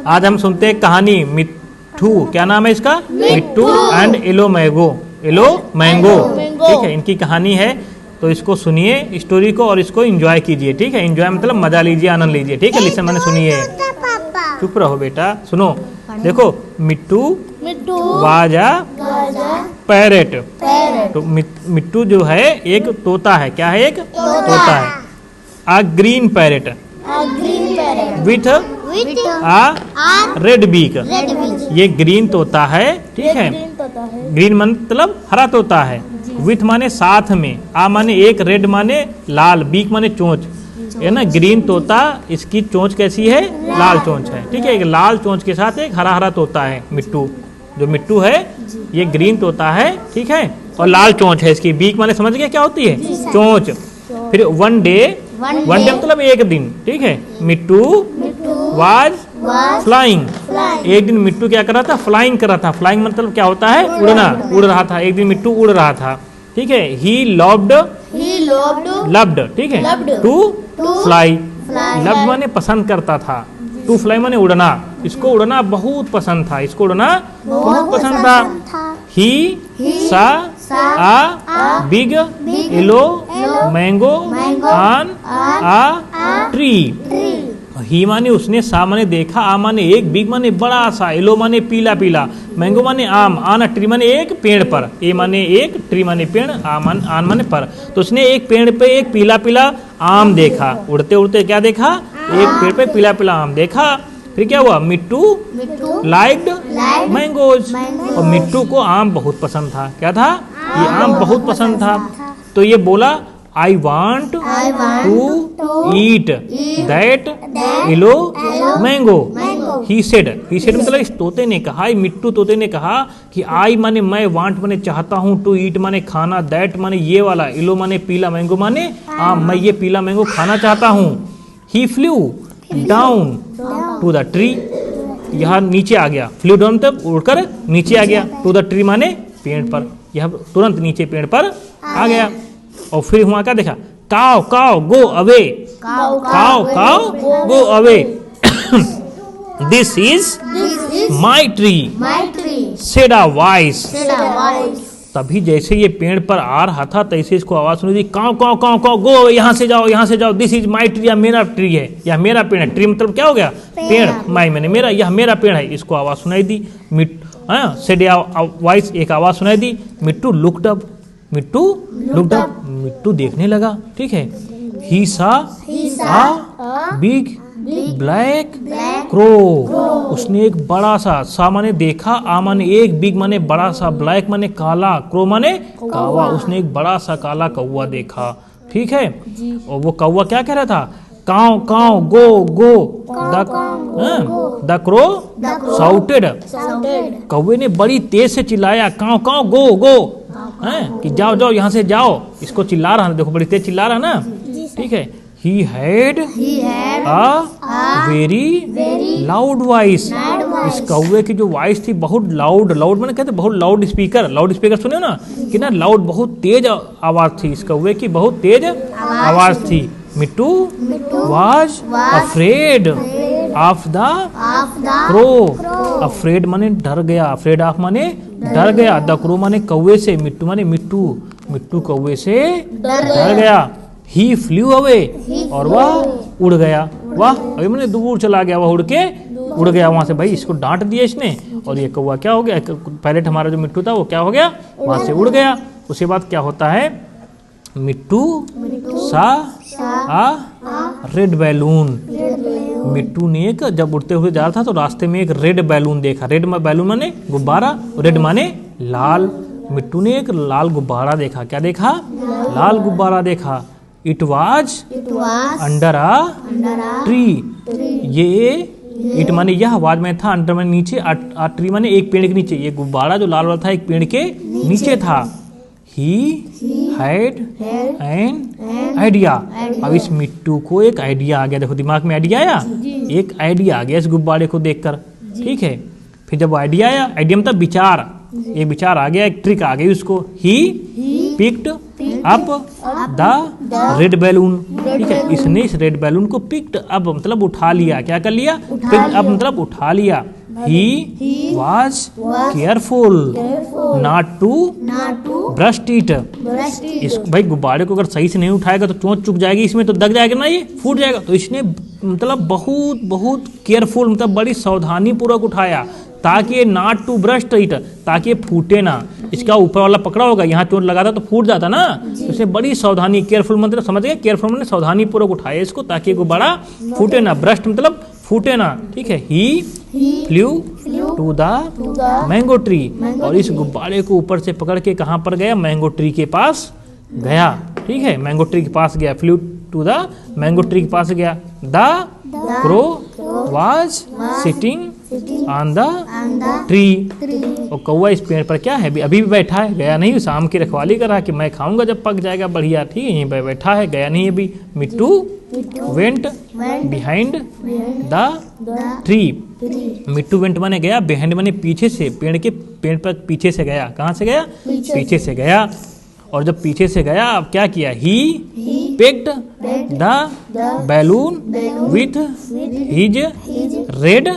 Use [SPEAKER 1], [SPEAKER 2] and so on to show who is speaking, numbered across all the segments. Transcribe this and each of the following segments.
[SPEAKER 1] आज हम सुनते हैं कहानी मिट्ठू। क्या नाम है इसका? मिट्ठू and yellow mango. Yellow mango, ठीक है, इनकी कहानी है। तो इसको सुनिए स्टोरी को और इसको एंजॉय कीजिए, ठीक है। एंजॉय मतलब मजा लीजिए, आनंद लीजिए, ठीक है। लिसन मैंने सुनिए। चुप रहो बेटा, सुनो। देखो, मिट्टू वाज अ पैरेट। तो मिट्टू जो है एक तोता है। क्या है? एक तोता है। A green parrot with a red beak. ये ग्रीन तोता है, ठीक है। ग्रीन मतलब हरा तोता है। विथ माने साथ में, आ माने एक, रेड माने लाल, बीक माने चोंच, है ना। ग्रीन तोता, इसकी चोंच कैसी है? लाल चोंच है, ठीक है। एक लाल चोंच के साथ एक हरा हरा तोता है मिट्टू। जो मिट्टू है ये ग्रीन तोता है, ठीक है, और लाल चोंच है इसकी। बीक माने समझ गए क्या होती है? चोंच। फिर वन डे मतलब एक दिन, ठीक है। मिट्टू वाज फ्लाइंग। एक दिन मिट्टू क्या कर रहा था? फ्लाइंग कर रहा था। फ्लाइंग मतलब क्या होता है? उड़ना, उड़ रहा था। एक दिन मिट्टू उड़ रहा था, ठीक है। ही लव्ड, ठीक है, टू फ्लाई। लव्ड माने पसंद करता था, टू फ्लाई माने उड़ना। इसको उड़ना बहुत पसंद था, इसको उड़ना बहुत पसंद था। He saw a big yellow mango on a tree. He माने उसने, सा माने देखा, आ माने एक, बिग माने बड़ा सा, येलो माने पीला पीला, मैंगो माने आम, आन ट्री माने एक पेड़ पर। ए माने एक, ट्री माने पेड़, आन माने पर। तो उसने एक पेड़ पे एक पीला पीला आम देखा। उड़ते उड़ते क्या देखा? एक पेड़ पे पीला पीला आम देखा। फिर क्या हुआ? मिट्टू लाइक्ड मैंगोज। और मिट्टू को आम बहुत पसंद था। क्या था? ये आम बहुत पसंद था। तो ये बोला, I want to eat that yellow mango. He said मतलब इस तोते ने कहा, मिट्टू तोते ने कहा कि आई माने मैं, वांट माने चाहता हूँ, टू ईट माने खाना, दैट माने ये वाला, येलो माने पीला, मैंगो माने आम, मैं ये पीला मैंगो खाना चाहता हूँ। He flew down to the tree. यह नीचे आ गया। फ्लू डाउन तब उड़कर नीचे आ गया। टू द ट्री माने पेड़ पर। यह तुरंत नीचे पेड़ पर आ गया। और फिर वहां क्या देखा? काव काव गो अवे, काव caw go away. This is my tree said a voice. तभी जैसे ये पेड़ पर आ रहा था तैसे इसको आवाज सुनी दी, काव काव काव काव गो, यहाँ से जाओ, यहाँ से जाओ। दिस इज माई ट्री, यह मेरा ट्री है, यह मेरा पेड़ है। ट्री मतलब क्या हो गया? पेड़। माई मैंने मेरा, यह मेरा पेड़ है। इसको आवाज सुनाई दी। सेड अ वॉइस, एक आवाज सुनाई दी। मिट्टू लुक्ड अप, मिट्टू देखने लगा, ठीक है। ही saw a big black crow. उसने एक बड़ा सा माने देखा, आ माने एक, बिग माने बड़ा सा, ब्लैक माने काला, क्रो माने कौवा। उसने एक बड़ा सा काला कौवा देखा, ठीक है। और वो कौवा क्या कह रहा था? Caw caw go go. The crow shouted. कौवे ने बड़ी तेज से चिल्लाया, काव काव गो गो, कि जाओ जाओ, यहाँ से जाओ। इसको चिल्ला रहा है, देखो बड़ी तेज चिल्ला रहा ना, ठीक है। He had a very loud voice। इस कौवे की जो वॉइस थी बहुत लाउड मैंने कहते बहुत लाउड स्पीकर सुने ना, कि ना लाउड, बहुत तेज आवाज थी। इस कौवे की बहुत तेज आवाज थी। मिट्टू was afraid of the crow। Afraid माने डर गया, अफ्रेड ऑफ माने डर गया, द क्रो माने कौवे से, मिट्टू माने मिट्टू कौवे से डर गया। ही फ्लू अवे, और वह उड़ गया। वाह, अभी मैंने दूर चला गया, वह उड़ गया वहां से। भाई इसको डांट दिया इसने, और ये कौवा क्या हो गया? पैरेट हमारा जो मिट्टू था वो क्या हो गया? वहां से उड़ गया। उसके बाद क्या होता है? मिट्टू सा आ रेड बैलून। मिट्टू ने एक, जब उड़ते हुए जा रहा था तो रास्ते में एक रेड बैलून देखा। रेड बैलून माने गुब्बारा, रेड माने लाल। मिट्टू ने एक लाल गुब्बारा देखा। क्या देखा? लाल गुब्बारा देखा। It was under a tree. ये इट माने यह, आवाज में था, अंडर माने नीचे, आ ट्री माने एक पेड़ के नीचे। ये गुब्बारा जो लाल वाला था एक पेड़ के नीचे था। He had an idea. अब इस मिट्टू को एक आइडिया आ गया। देखो दिमाग में आइडिया आया, एक आइडिया आ गया इस गुब्बारे को देखकर, ठीक है। फिर जब आइडिया आया, आइडिया मतलब विचार, ये विचार आ गया, एक ट्रिक आ गई उसको। He picked up the red balloon. ठीक है, इसने इस रेड बैलून को पिक्ड अप मतलब उठा लिया। क्या कर लिया? पिक्ड अप मतलब उठा लिया। He was careful not to burst it. इस भाई गुब्बारे को अगर सही से नहीं उठाएगा तो चोंच चुक जाएगी, इसमें तो दग जाएगा ना, ये फूट जाएगा। तो इसने मतलब बहुत बहुत केयरफुल मतलब बड़ी सावधानी पूर्वक उठाया ताकि ये नॉट टू ब्रस्ट इट, ताकि ये फूटे ना। इसका ऊपर वाला पकड़ा होगा, यहाँ चोट लगा था तो फूट जाता ना। तो इसे बड़ी सावधानी, केयरफुल मतलब समझ गए, केयरफुल मतलब सावधानी पूर्वक उठाया इसको ताकि गुब्बारा फूटे ना। ब्रस्ट मतलब फूटे ना। ठीक है, he flew to the mango tree. और इस गुब्बारे को ऊपर से पकड़ के कहाँ पर गया? मैंगो ट्री के पास गया। ठीक है, मैंगो ट्री के पास गया, flew to the mango tree के पास गया। The crow was sitting on the tree. और कौवा इस पेड़ पर क्या है? अभी भी बैठा है, गया नहीं। शाम की रखवाली कर रहा कि मैं खाऊंगा जब पक जाएगा बढ़िया। ठीक है, यहीं पर बैठा है, गया नहीं अभी। Mittu went behind the tree. Mittu went माने गया, बिहाइंड माने पीछे से, पेड़ पर पीछे से गया। कहाँ से गया? पीछे से गया। और जब पीछे से गया, अब क्या किया? He picked the balloon with his red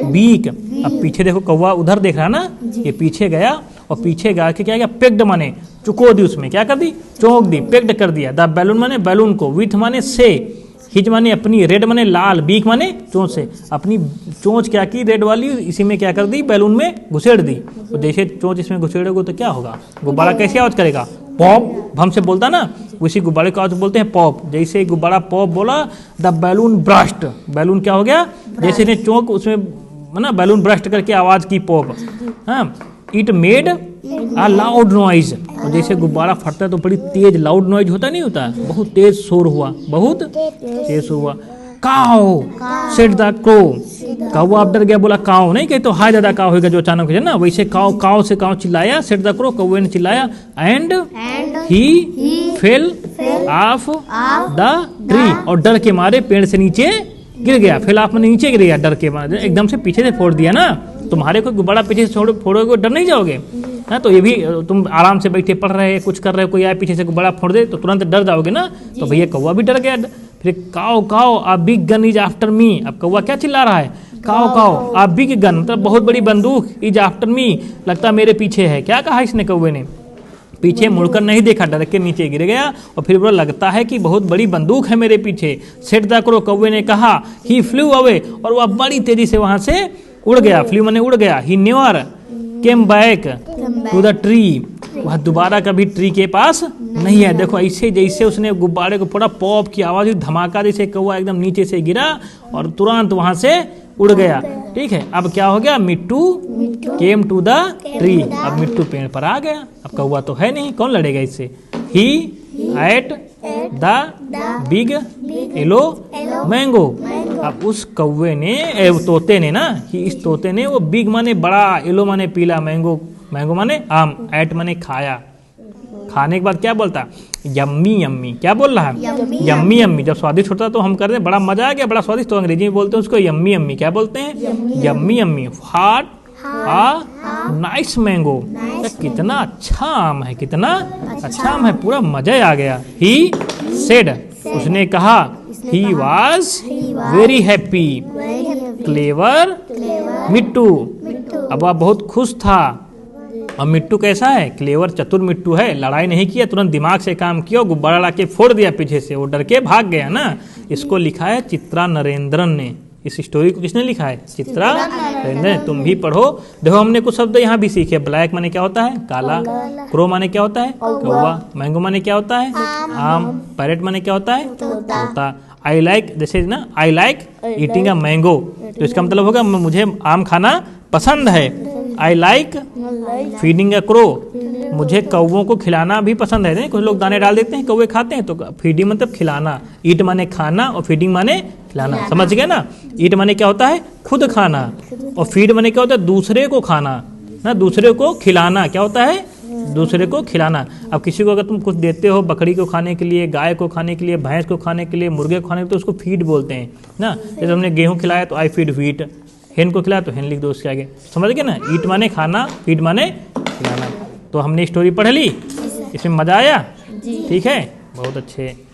[SPEAKER 1] beak. अब पीछे देखो, कौवा उधर देख रहा है ना, ये पीछे गया और पीछे गा के क्या किया? पिक्ड माने चुको दी, उसमें क्या कर दी? चौंक दी, पिक्ड कर दिया। द बैलून माने बैलून को, विथ माने से, हिज माने अपनी, रेड माने लाल, बीक माने चोंच से। अपनी चोंच क्या की? रेड वाली, इसी में क्या कर दी? बैलून में घुसेड़ दी। तो जैसे चोंच इसमें घुसेड़ोगे तो क्या होगा? गुब्बारा कैसे आवाज करेगा? पॉप। हम से बोलता ना, उसी गुब्बारे का आवाज बोलते हैं पॉप। जैसे गुब्बारा पॉप बोला, द बैलून ब्रस्ट। बैलून क्या हो गया? जैसे ने चोंक उसमें ना बैलून ब्रस्ट करके आवाज की पॉप। हाँ, it made a loud noise. और जैसे गुब्बारा फटता है तो बड़ी तेज लाउड नॉइज होता नहीं होता, बहुत तेज शोर हुआ, बहुत तेज शोर हुआ। काओ सेड द क्रो। कौवा अब डर गया, बोला काओ नहीं, कहे तो हाय दादा काओ होगा जो अचानक हो जाए ना, वैसे काओ, काओ से काओ चिल्लाया। सेड द क्रो, कौवे ने चिल्लाया। And he fell off the tree. और डर के मारे पेड़ से नीचे गिर गया। फेल ऑफ मैंने नीचे गिर गया डर के मारे, एकदम से पीछे से फोड़ दिया ना। तुम्हारे को गुब्बारा पीछे से फोड़ोगे, डर नहीं जाओगे? हाँ, तो ये भी तुम आराम से बैठे पढ़ रहे कुछ कर रहे हो, कोई आए पीछे से गुब्बारा फोड़ दे तो तुरंत डर जाओगे ना। तो भैया कौवा भी डर गया। फिर caw caw a big gun is after me. अब कौवा क्या चिल्ला रहा है? काओ काओ अ बिग गन मतलब बहुत बड़ी बंदूक, इज आफ्टर मी लगता मेरे पीछे है। क्या कहा इसने कौवे ने? पीछे मुड़कर नहीं देखा, डर के नीचे गिर गया। और फिर बोला लगता है कि बहुत बड़ी बंदूक है मेरे पीछे। सेट द क्रो, कौवे ने कहा। ही फ्लू अवे, और वह बड़ी तेजी से वहां से उड़ गया। फ्लू माने उड़ गया। He never came back to the tree. वह दोबारा कभी ट्री के पास नहीं है। देखो ऐसे जैसे उसने गुब्बारे को फोड़ा, पॉप की आवाज हुई, धमाका जैसे कौवा एकदम नीचे से गिरा और तुरंत वहां से उड़ गया। ठीक है, अब क्या हो गया? मिट्टू केम टू द ट्री। अब मिट्टू पेड़ पर आ गया। अब कौवा तो है नहीं, कौन लड़ेगा इससे? He ate the big yellow mango. अब उस कौवे ने, तोते ने ना, कि इस तोते ने, वो बिग माने बड़ा, येलो माने पीला, मैंगो, मैंगो माने आम, एट माने खाया। खाने के बाद क्या बोलता? Yummy yummy. क्या बोल रहा है? Yummy yummy. जब स्वादिष्ट होता है तो हम करते हैं बड़ा मजा आ गया, बड़ा स्वादिष्ट। तो अंग्रेजी में बोलते हैं उसको यम्मी यम्मी। क्या बोलते हैं? Yummy yummy. What a nice mango. कितना अच्छा आम है, कितना अच्छा आम है, पूरा मजा आ गया। ही सेड, उसने कहा। He was very happy. Clever Mittu. अब वह बहुत खुश था। और मिट्टू कैसा है? क्लेवर, चतुर मिट्टू है। लड़ाई नहीं किया, तुरंत दिमाग से काम किया, गुब्बारा लाके फोड़ दिया पीछे से। वो डर के भाग गया ना। इसको लिखा है चित्रा नरेंद्रन ने। इस स्टोरी को किसने लिखा है? चित्रा नरेंद्रन। तुम भी पढ़ो। देखो हमने कुछ शब्द यहाँ भी सीखे। ब्लैक माने क्या होता है? काला। क्रो माने क्या होता है? कौवा। मैंगो माने क्या होता है? आम। पैरेट माने क्या होता है? तोता। आई लाइक, जैसे ना I like eating a mango, तो इसका मतलब होगा मुझे आम खाना पसंद है। I like feeding a crow, मुझे कौवों को खिलाना भी पसंद है। कुछ लोग दाने डाल देते हैं, कौवे खाते हैं। तो फीडिंग मतलब खिलाना। ईट माने खाना और फीडिंग माने खिलाना। समझ गए ना? ईट माने क्या होता है? खुद खाना। और फीड माने क्या होता है? दूसरे को खाना ना, दूसरे को खिलाना। क्या होता है? दूसरे को खिलाना। अब किसी को अगर तुम कुछ देते हो, बकरी को खाने के लिए, गाय को खाने के लिए, भैंस को खाने के लिए, मुर्गे को खाने के लिए, तो उसको फीड बोलते हैं ना। जैसे हमने गेहूं खिलाया तो आई फीड व्हीट, हेन को खिलाया तो हेन लिख दो उसके आगे। समझ गए ना? ईट माने खाना, फीड माने खिलाना। तो हमने स्टोरी पढ़ ली, इसमें मजा आया।
[SPEAKER 2] जी।
[SPEAKER 1] ठीक है, बहुत अच्छे।